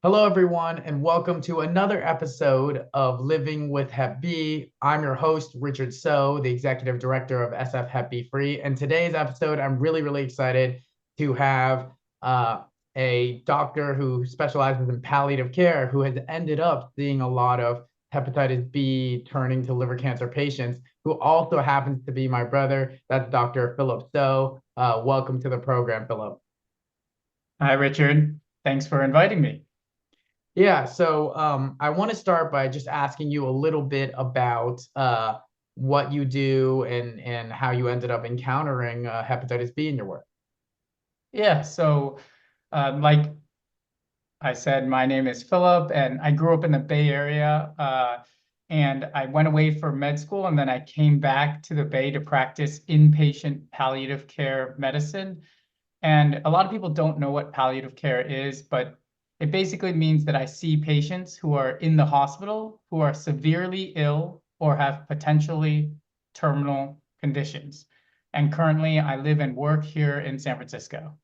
Hello, everyone, and welcome to another episode of Living with Hep B. I'm your host, Richard So, the Executive Director of SF Hep B Free. And today's episode, I'm really excited to have a doctor who specializes in palliative care who has ended up seeing a lot of hepatitis B turning to liver cancer patients, who also happens to be my brother. That's Dr. Phillip So. Welcome to the program, Phillip. Hi, Richard. Thanks for inviting me. Yeah, so I want to start by just asking you a little bit about what you do and how you ended up encountering hepatitis B in your work. Yeah, like I said, my name is Philip, and I grew up in the Bay Area. And I went away for med school, and then I came back to the Bay to practice inpatient palliative care medicine. And a lot of people don't know what palliative care is, but it basically means that I see patients who are in the hospital who are severely ill or have potentially terminal conditions. And currently, I live and work here in San Francisco.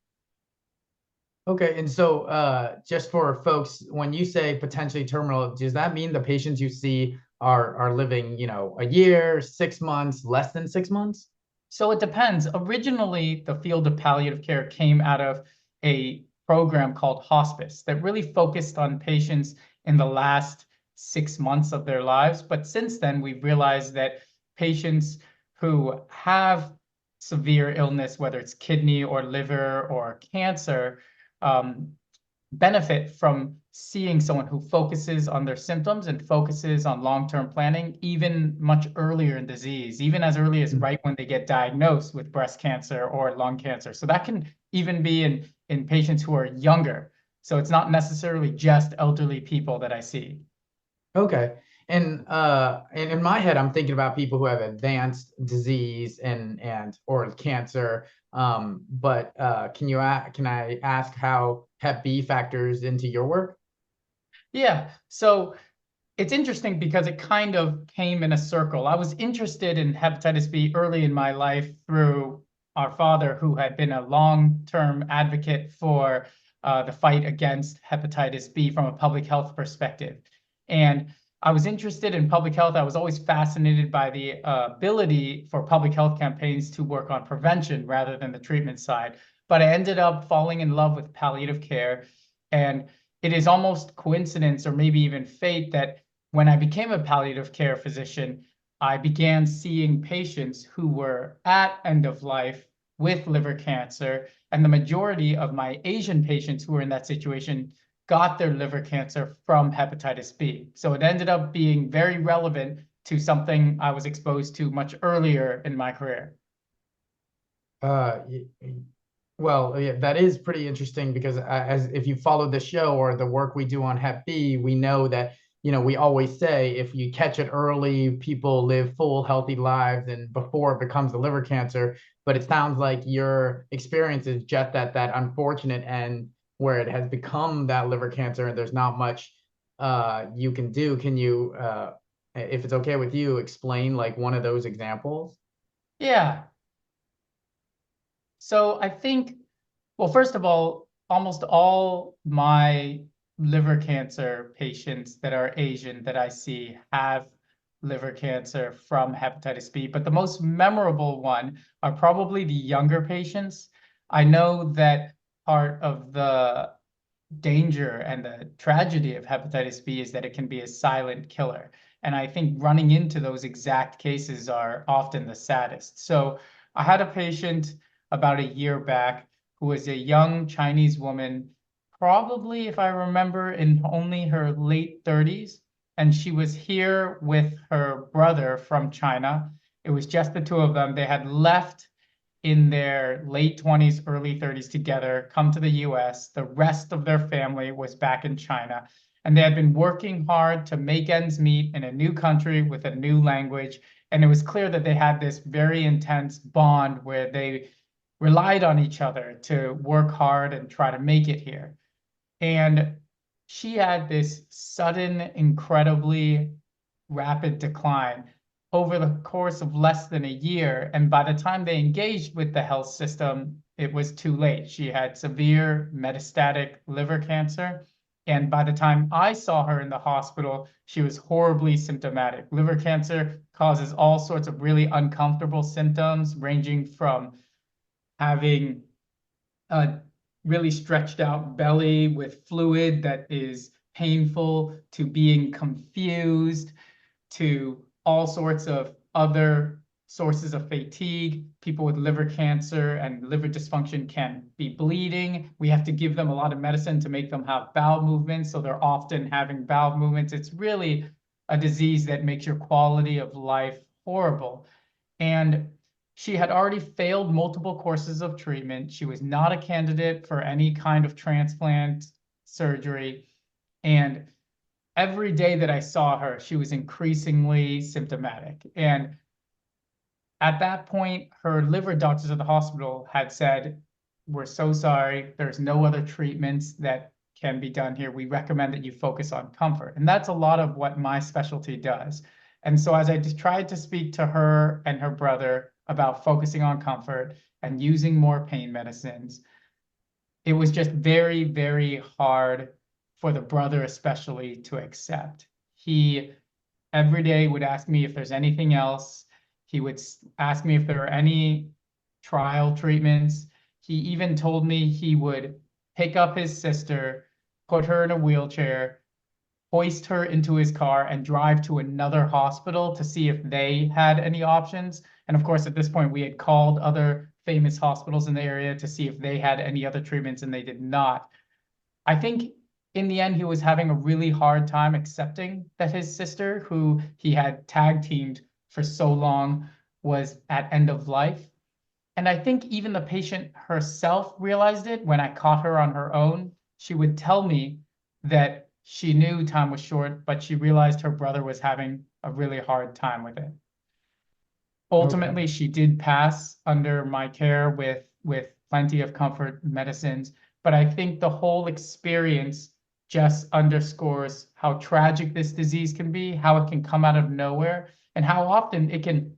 Okay, and so just for folks, when you say potentially terminal, does that mean the patients you see are living, a year, 6 months, less than 6 months? So it depends. Originally, the field of palliative care came out of a program called hospice that really focused on patients in the last 6 months of their lives. But since then, we've realized that patients who have severe illness, whether it's kidney or liver or cancer, um, benefit from seeing someone who focuses on their symptoms and focuses on long-term planning even much earlier in disease, even as early as right when they get diagnosed with breast cancer or lung cancer. So that can even be in patients who are younger. So it's not necessarily just elderly people that I see. Okay. And in my head, I'm thinking about people who have advanced disease and or cancer. But can I ask how Hep B factors into your work? Yeah. So it's interesting because it kind of came in a circle. I was interested in hepatitis B early in my life through our father, who had been a long-term advocate for the fight against hepatitis B from a public health perspective. And I was interested in public health. I was always fascinated by the ability for public health campaigns to work on prevention rather than the treatment side. But I ended up falling in love with palliative care. And it is almost coincidence or maybe even fate that when I became a palliative care physician, I began seeing patients who were at end of life with liver cancer. And the majority of my Asian patients who were in that situation got their liver cancer from hepatitis B. So it ended up being very relevant to something I was exposed to much earlier in my career. Uh, y- y- well, yeah, that is pretty interesting because as if you follow the show or the work we do on Hep B, we know that, we always say if you catch it early, people live full, healthy lives and before it becomes the liver cancer. But it sounds like your experience is just at that unfortunate end where it has become that liver cancer and there's not much you can do. Can you, if it's okay with you, explain like one of those examples? Yeah. So I think, well, first of all, almost all my liver cancer patients that are Asian that I see have liver cancer from hepatitis B, but the most memorable one are probably the younger patients. I know that part of the danger and the tragedy of hepatitis B is that it can be a silent killer. And I think running into those exact cases are often the saddest. So I had a patient about a year back who was a young Chinese woman, probably, if I remember, in only her late 30s. And she was here with her brother from China. It was just the two of them. They had left in their late 20s, early 30s together, come to the US. The rest of their family was back in China. And they had been working hard to make ends meet in a new country with a new language. And it was clear that they had this very intense bond where they relied on each other to work hard and try to make it here. And she had this sudden, incredibly rapid decline over the course of less than a year. And by the time they engaged with the health system, it was too late. She had severe metastatic liver cancer. And by the time I saw her in the hospital, she was horribly symptomatic. Liver cancer causes all sorts of really uncomfortable symptoms, ranging from having a really stretched out belly with fluid that is painful, to being confused, to all sorts of other sources of fatigue. People with liver cancer and liver dysfunction can be bleeding. We have to give them a lot of medicine to make them have bowel movements, so they're often having bowel movements. It's really a disease that makes your quality of life horrible. And she had already failed multiple courses of treatment. She was not a candidate for any kind of transplant surgery. And every day that I saw her, she was increasingly symptomatic. And at that point, her liver doctors at the hospital had said, "We're so sorry. There's no other treatments that can be done here. We recommend that you focus on comfort." And that's a lot of what my specialty does. And so as I just tried to speak to her and her brother about focusing on comfort and using more pain medicines, it was just very, very hard for the brother especially to accept. He every day would ask me if there's anything else. He would ask me if there are any trial treatments. He even told me he would pick up his sister, put her in a wheelchair, hoist her into his car, and drive to another hospital to see if they had any options. And of course, at this point, we had called other famous hospitals in the area to see if they had any other treatments, and they did not. I think in the end, he was having a really hard time accepting that his sister, who he had tag teamed for so long, was at end of life. And I think even the patient herself realized it when I caught her on her own. She would tell me that she knew time was short, but she realized her brother was having a really hard time with it. Okay. Ultimately, she did pass under my care with plenty of comfort medicines, but I think the whole experience just underscores how tragic this disease can be, how it can come out of nowhere, and how often it can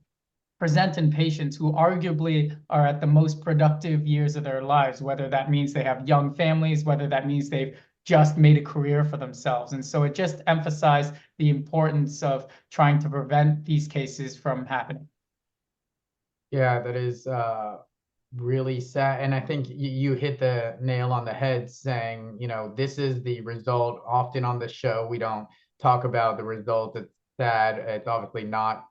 present in patients who arguably are at the most productive years of their lives, whether that means they have young families, whether that means they've just made a career for themselves. And so it just emphasized the importance of trying to prevent these cases from happening. Yeah, that is really sad. And I think you hit the nail on the head saying, this is the result. Often on the show, we don't talk about the result. It's sad. It's obviously not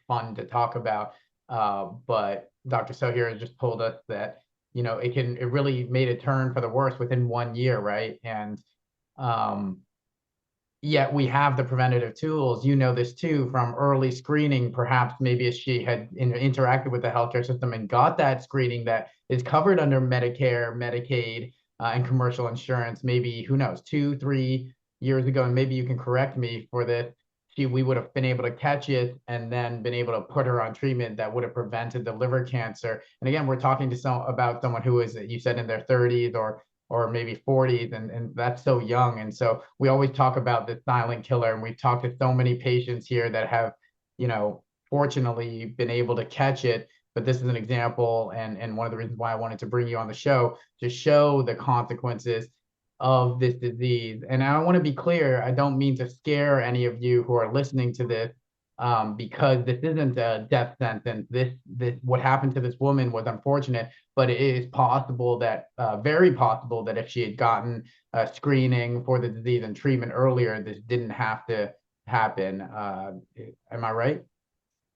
fun to talk about. But Dr. So here has just told us that, it really made a turn for the worse within 1 year, right? And um, yet we have the preventative tools. You know this too from early screening. Perhaps maybe if she had interacted with the healthcare system and got that screening that is covered under Medicare, Medicaid, and commercial insurance, maybe who knows, 2, 3 years ago, and maybe you can correct me for this. We would have been able to catch it and then been able to put her on treatment that would have prevented the liver cancer. And again, we're talking to about someone who is, you said, in their 30s or maybe 40s, and that's so young. And so we always talk about the silent killer, and we've talked to so many patients here that have, fortunately been able to catch it. But this is an example, and one of the reasons why I wanted to bring you on the show, to show the consequences of this disease. And I want to be clear, I don't mean to scare any of you who are listening to this, because this isn't a death sentence. This what happened to this woman was unfortunate, but it is possible that, very possible that if she had gotten screening for the disease and treatment earlier, this didn't have to happen. Am I right?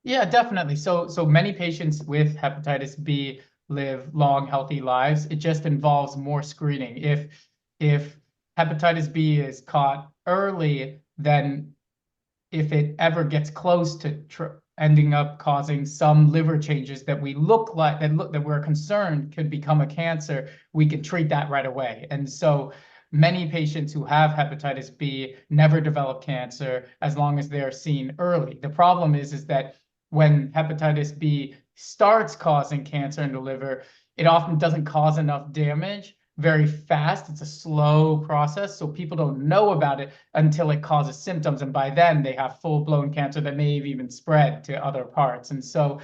Yeah, definitely. So many patients with hepatitis B live long, healthy lives. It just involves more screening. If hepatitis B is caught early, then if it ever gets close to ending up causing some liver changes that we look like that we're concerned could become a cancer, we can treat that right away. And so many patients who have hepatitis B never develop cancer as long as they're seen early. The problem is that when hepatitis B starts causing cancer in the liver, it often doesn't cause enough damage very fast. It's a slow process, so people don't know about it until it causes symptoms, and by then they have full-blown cancer that may have even spread to other parts. And so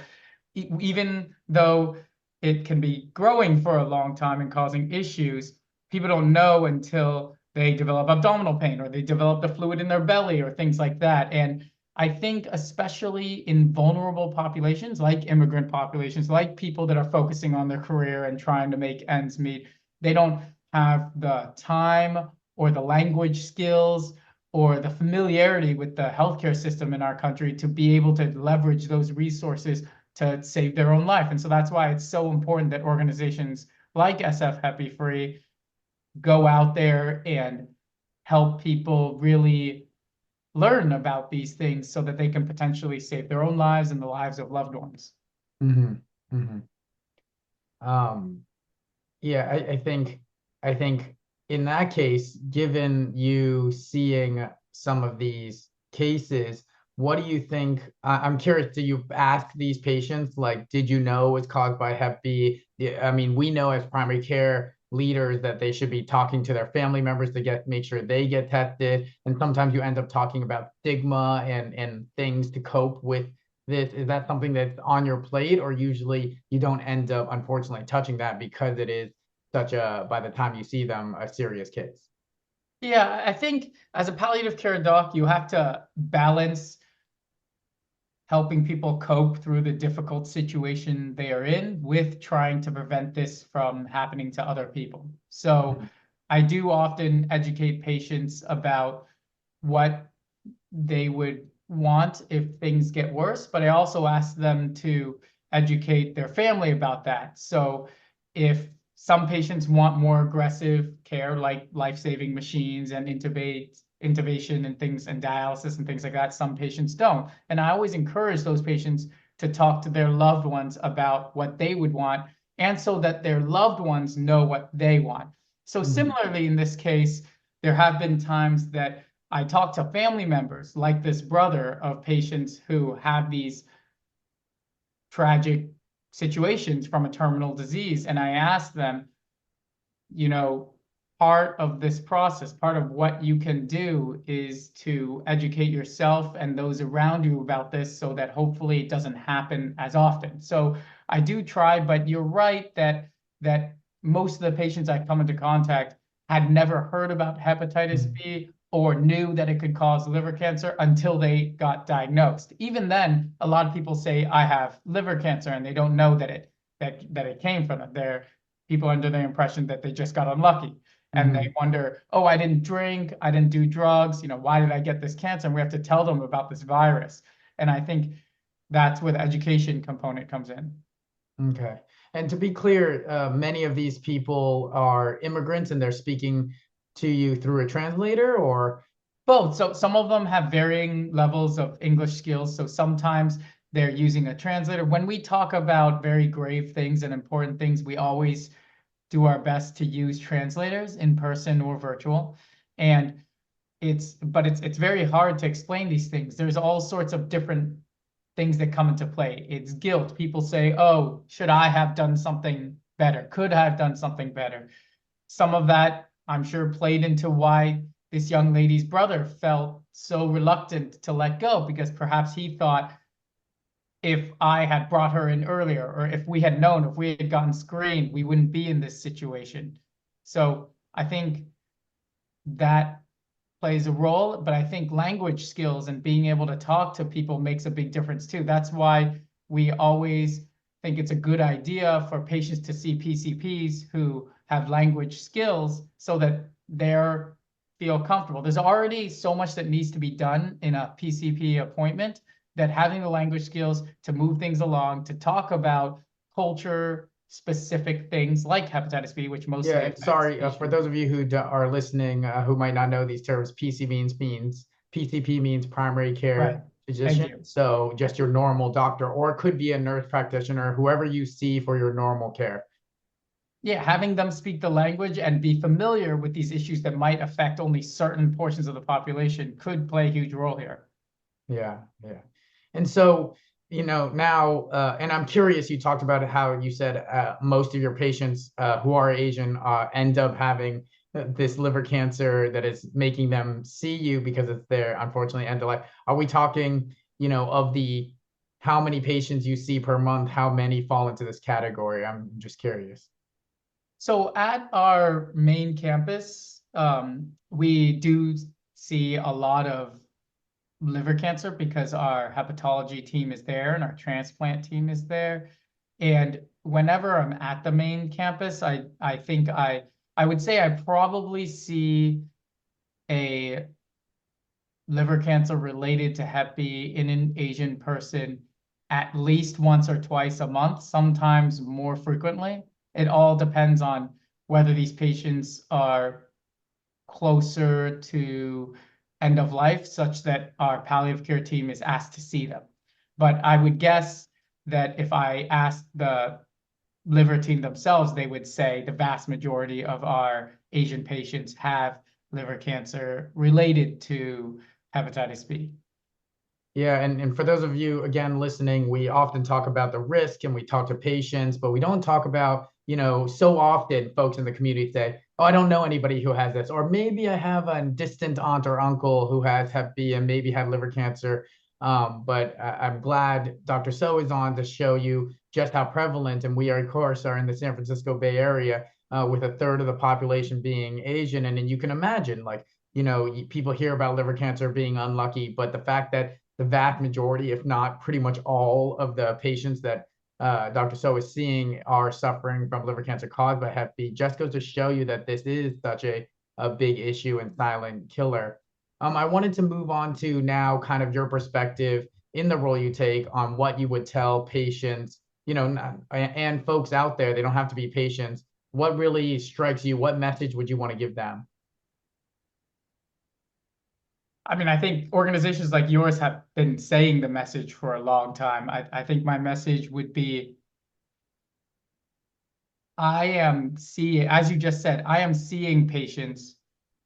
even though it can be growing for a long time and causing issues, people don't know until they develop abdominal pain, or they develop the fluid in their belly, or things like that. And I think especially in vulnerable populations, like immigrant populations, like people that are focusing on their career and trying to make ends meet, they don't have the time or the language skills or the familiarity with the healthcare system in our country to be able to leverage those resources to save their own life. And so that's why it's so important that organizations like SF Hep B Free go out there and help people really learn about these things so that they can potentially save their own lives and the lives of loved ones. Hmm. Hmm. Um, yeah, I think in that case, given you seeing some of these cases, what do you think? I'm curious, do you ask these patients, like, did you know it's caused by Hep B? Yeah, I mean, we know as primary care leaders that they should be talking to their family members to make sure they get tested. And sometimes you end up talking about stigma and things to cope with this. Is that something that's on your plate, or usually you don't end up unfortunately touching that because it is such a, by the time you see them, a serious case? Yeah, I think as a palliative care doc, you have to balance helping people cope through the difficult situation they are in with trying to prevent this from happening to other people. So Mhm. I do often educate patients about what they would want if things get worse, but I also ask them to educate their family about that. So if some patients want more aggressive care, like life-saving machines and intubation and things and dialysis and things like that, some patients don't. And I always encourage those patients to talk to their loved ones about what they would want, and so that their loved ones know what they want. So Mhm. similarly, in this case, there have been times that I talk to family members, like this brother of patients who have these tragic situations from a terminal disease, and I ask them, you know, part of this process, part of what you can do is to educate yourself and those around you about this so that hopefully it doesn't happen as often. So I do try, but you're right that most of the patients I come into contact had never heard about hepatitis Mhm. B or knew that it could cause liver cancer until they got diagnosed. Even then, a lot of people say I have liver cancer and they don't know that it came from it. They're people under the impression that they just got unlucky, and they Mhm. wonder, oh, I didn't drink, I didn't do drugs, why did I get this cancer? And we have to tell them about this virus. And I think that's where the education component comes in. Okay. And to be clear, many of these people are immigrants and they're speaking to you through a translator, or? Both. So some of them have varying levels of English skills. So sometimes they're using a translator. When we talk about very grave things and important things, we always do our best to use translators in person or virtual. And it's very hard to explain these things. There's all sorts of different things that come into play. It's guilt. People say, oh, should I have done something better? Could I have done something better? Some of that, I'm sure, played into why this young lady's brother felt so reluctant to let go, because perhaps he thought, if I had brought her in earlier, or if we had known, if we had gotten screened, we wouldn't be in this situation. So I think that plays a role, but I think language skills and being able to talk to people makes a big difference too. That's why we always think it's a good idea for patients to see PCPs who have language skills so that they're feel comfortable. There's already so much that needs to be done in a PCP appointment, that having the language skills to move things along, to talk about culture specific things like hepatitis B, which Yeah, mostly and affects sorry, for Asian. those of you who are listening, who might not know these terms, means PCP means primary Right. care Thank physician. you. So just your normal doctor, or it could be a nurse practitioner, whoever you see for your normal care. Yeah, having them speak the language and be familiar with these issues that might affect only certain portions of the population could play a huge role here. Yeah, yeah. And so, now, and I'm curious, you talked about how you said most of your patients who are Asian end up having this liver cancer that is making them see you because it's their, unfortunately, end of life. Are we talking, of the how many patients you see per month, how many fall into this category? I'm just curious. So at our main campus, we do see a lot of liver cancer because our hepatology team is there and our transplant team is there. And whenever I'm at the main campus, I think I would say I probably see a liver cancer related to Hep B in an Asian person at least once or twice a month, sometimes more frequently. It all depends on whether these patients are closer to end of life, such that our palliative care team is asked to see them. But I would guess that if I asked the liver team themselves, they would say the vast majority of our Asian patients have liver cancer related to hepatitis B. Yeah, and for those of you again listening, we often talk about the risk and we talk to patients, but we don't talk about, so often folks in the community say, "Oh, I don't know anybody who has this," or maybe I have a distant aunt or uncle who has Hep B and maybe had liver cancer. But I'm glad Dr. So is on to show you just how prevalent, and we are, of course, are in the San Francisco Bay Area, with a third of the population being Asian, and then you can imagine, like, people hear about liver cancer being unlucky, but the fact that the vast majority, if not pretty much all of the patients that Dr. So is seeing are suffering from liver cancer caused by Hep B, just goes to show you that this is such a big issue and silent killer. I wanted to move on to now kind of your perspective in the role you take on what you would tell patients, and folks out there, they don't have to be patients. What really strikes you? What message would you want to give them? I mean, I think organizations like yours have been saying the message for a long time. I think my message would be, I am seeing, as you just said, I am seeing patients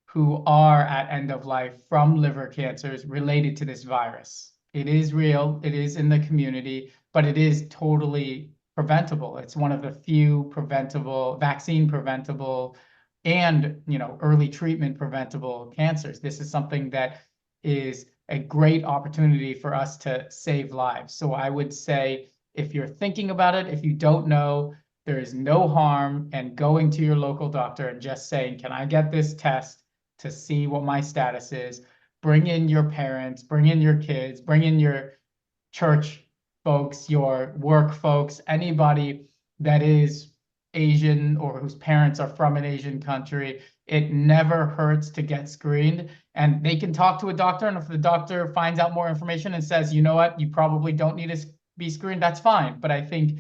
who are at end of life from liver cancers related to this virus. It is real, it is in the community, but it is totally preventable. It's one of the few preventable, vaccine preventable, and early treatment preventable cancers. This is something that is a great opportunity for us to save lives. So I would say, if you're thinking about it, if you don't know, there is no harm in going to your local doctor and just saying, "Can I get this test to see what my status is?" Bring in your parents, bring in your kids, bring in your church folks, your work folks, anybody that is Asian or whose parents are from an Asian country. It never hurts to get screened, and they can talk to a doctor. And if the doctor finds out more information and says, "You know what, you probably don't need to be screened," that's fine. But I think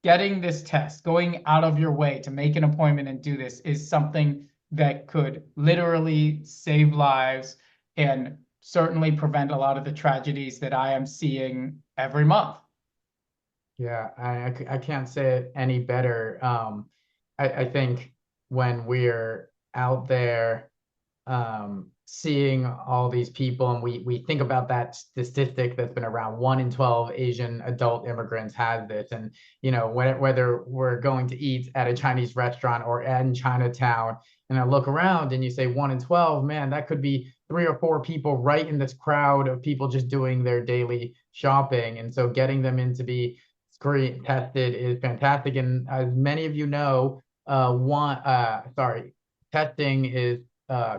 getting this test, going out of your way to make an appointment and do this, is something that could literally save lives and certainly prevent a lot of the tragedies that I am seeing every month. Yeah, I can't say it any better. I think when we're out there, seeing all these people, and we think about that statistic that's been around, 1 in 12 Asian adult immigrants has this, and whether we're going to eat at a Chinese restaurant or in Chinatown, and I look around and you say 1 in 12, man, that could be 3 or 4 people right in this crowd of people just doing their daily shopping, and so getting them in to be screen tested is fantastic. And as many of you know, testing is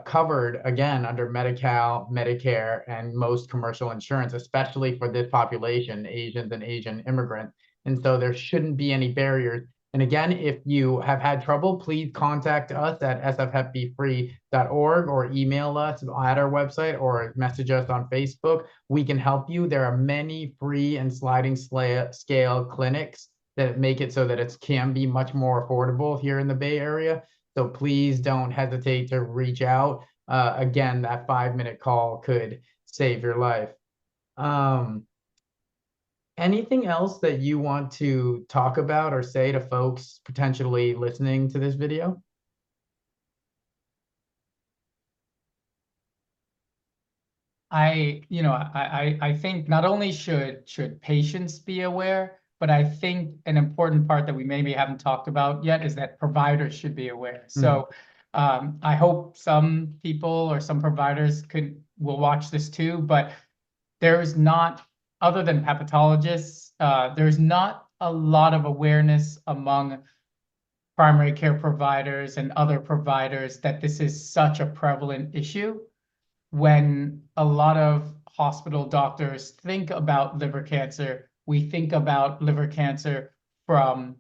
covered again under Medi-Cal, Medicare, and most commercial insurance, especially for this population, Asians and Asian immigrants. And so there shouldn't be any barriers. And again, if you have had trouble, please contact us at sfhepbfree.org or email us at our website or message us on Facebook. We can help you. There are many free and sliding scale clinics that make it so that it can be much more affordable here in the Bay Area. So please don't hesitate to reach out. Again, that 5-minute call could save your life. Anything else that you want to talk about or say to folks potentially listening to this video? I think not only should patients be aware, but I think an important part that we maybe haven't talked about yet is that providers should be aware. So I hope some people or some providers will watch this too, but there is not, other than hepatologists, there's not a lot of awareness among primary care providers and other providers that this is such a prevalent issue when a lot of hospital doctors think about liver cancer. We think about liver cancer from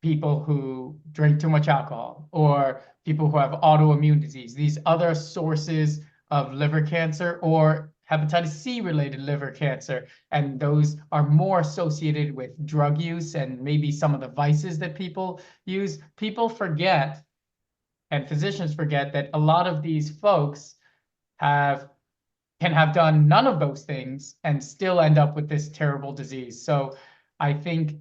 people who drink too much alcohol or people who have autoimmune disease, these other sources of liver cancer or hepatitis C related liver cancer. And those are more associated with drug use and maybe some of the vices that people use. People forget, and physicians forget, that a lot of these folks have can have done none of those things and still end up with this terrible disease. So I think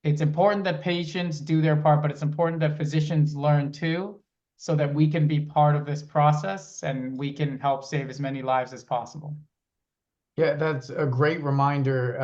it's important that patients do their part, but it's important that physicians learn too, so that we can be part of this process and we can help save as many lives as possible. Yeah, that's a great reminder.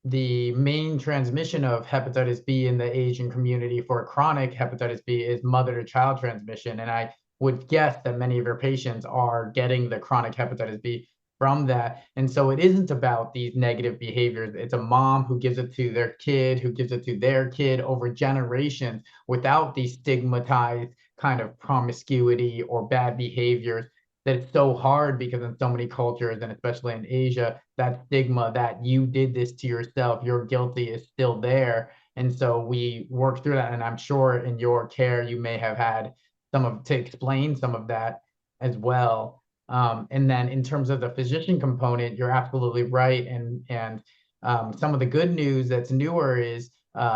The main transmission of hepatitis B in the Asian community for chronic hepatitis B is mother to child transmission. And I would guess that many of your patients are getting the chronic hepatitis B from that. And so it isn't about these negative behaviors. It's a mom who gives it to their kid, who gives it to their kid over generations without these stigmatized kind of promiscuity or bad behaviors, that it's so hard because in so many cultures, and especially in Asia, that stigma that you did this to yourself, you're guilty, is still there. And so we work through that. And I'm sure in your care, you may have had to explain some of that as well. And then in terms of the physician component, you're absolutely right. And some of the good news that's newer is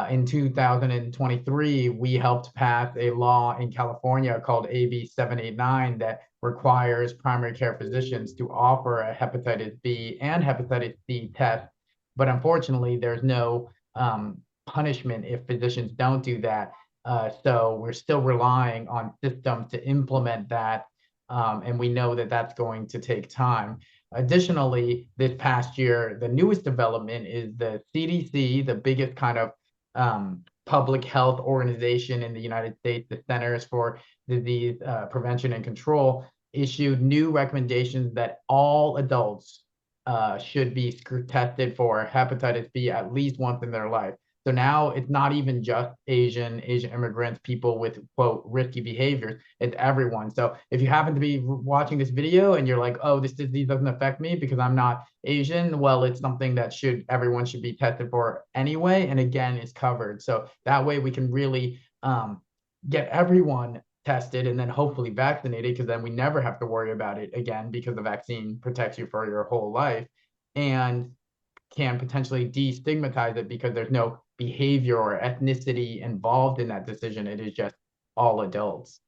in 2023, we helped pass a law in California called AB 789 that requires primary care physicians to offer a hepatitis B and hepatitis C test. But unfortunately, there's no punishment if physicians don't do that. So we're still relying on systems to implement that. And we know that that's going to take time. Additionally, this past year, the newest development is the CDC, the biggest kind of public health organization in the United States, the Centers for Disease Prevention and Control, issued new recommendations that all adults should be tested for hepatitis B at least once in their life. So now it's not even just Asian immigrants, people with quote risky behaviors. It's everyone. So if you happen to be watching this video and you're like, oh, this disease doesn't affect me because I'm not Asian, well, it's something that everyone should be tested for anyway. And again, it's covered. So that way we can really get everyone tested and then hopefully vaccinated, because then we never have to worry about it again because the vaccine protects you for your whole life, and can potentially destigmatize it because there's no behavior or ethnicity involved in that decision. It is just all adults.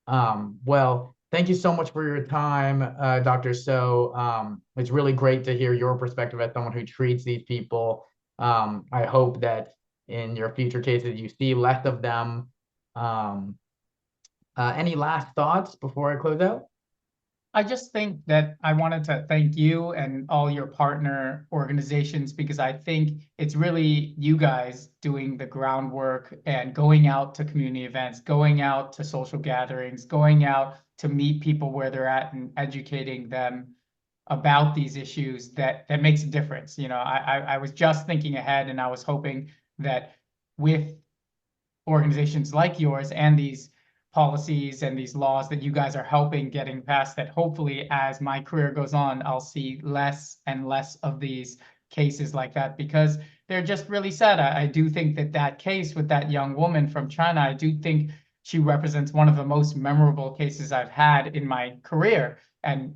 Well, thank you so much for your time, Dr. So. It's really great to hear your perspective as someone who treats these people. I hope that in your future cases you see less of them. Any last thoughts before I close out? I just think that I wanted to thank you and all your partner organizations, because I think it's really you guys doing the groundwork and going out to community events, going out to social gatherings, going out to meet people where they're at and educating them about these issues that makes a difference. I was just thinking ahead, and I was hoping that with organizations like yours and these policies and these laws that you guys are helping getting past, that hopefully as my career goes on, I'll see less and less of these cases like that, because they're just really sad. I do think that case with that young woman from China, I do think she represents one of the most memorable cases I've had in my career. And,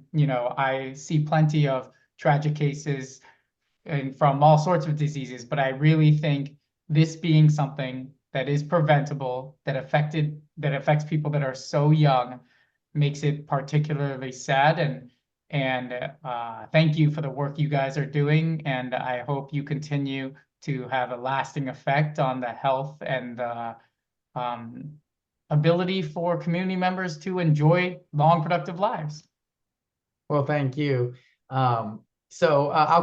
I see plenty of tragic cases and from all sorts of diseases, but I really think this being something that is preventable, that affects people that are so young, makes it particularly sad. And thank you for the work you guys are doing, and I hope you continue to have a lasting effect on the health and the ability for community members to enjoy long, productive lives. Well, thank you. I'll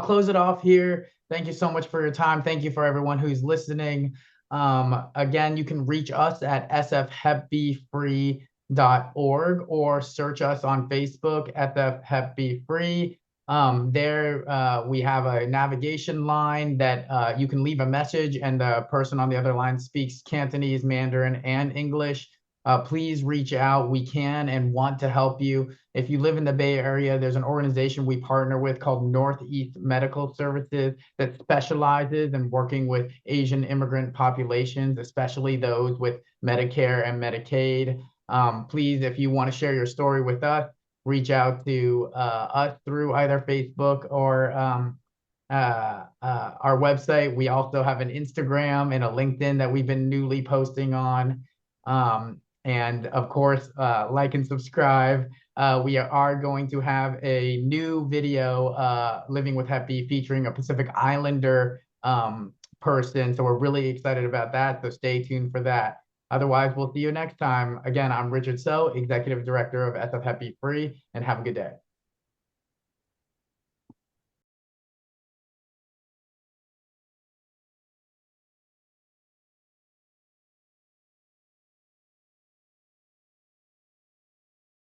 close it off here. Thank you so much for your time. Thank you for everyone who's listening. Again, you can reach us at sfhepbfree.org or search us on Facebook, SF Hep B Free. There we have a navigation line that you can leave a message, and the person on the other line speaks Cantonese, Mandarin, and English. Please reach out. We can and want to help you. If you live in the Bay Area, there's an organization we partner with called Northeast Medical Services that specializes in working with Asian immigrant populations, especially those with Medicare and Medicaid. Please, if you want to share your story with us, reach out to us through either Facebook or our website. We also have an Instagram and a LinkedIn that we've been newly posting on. And of course, like and subscribe. We are going to have a new video, Living with Hep B, featuring a Pacific Islander person. So we're really excited about that. So stay tuned for that. Otherwise, we'll see you next time. Again, I'm Richard So, Executive Director of SF Hep B Free, and have a good day.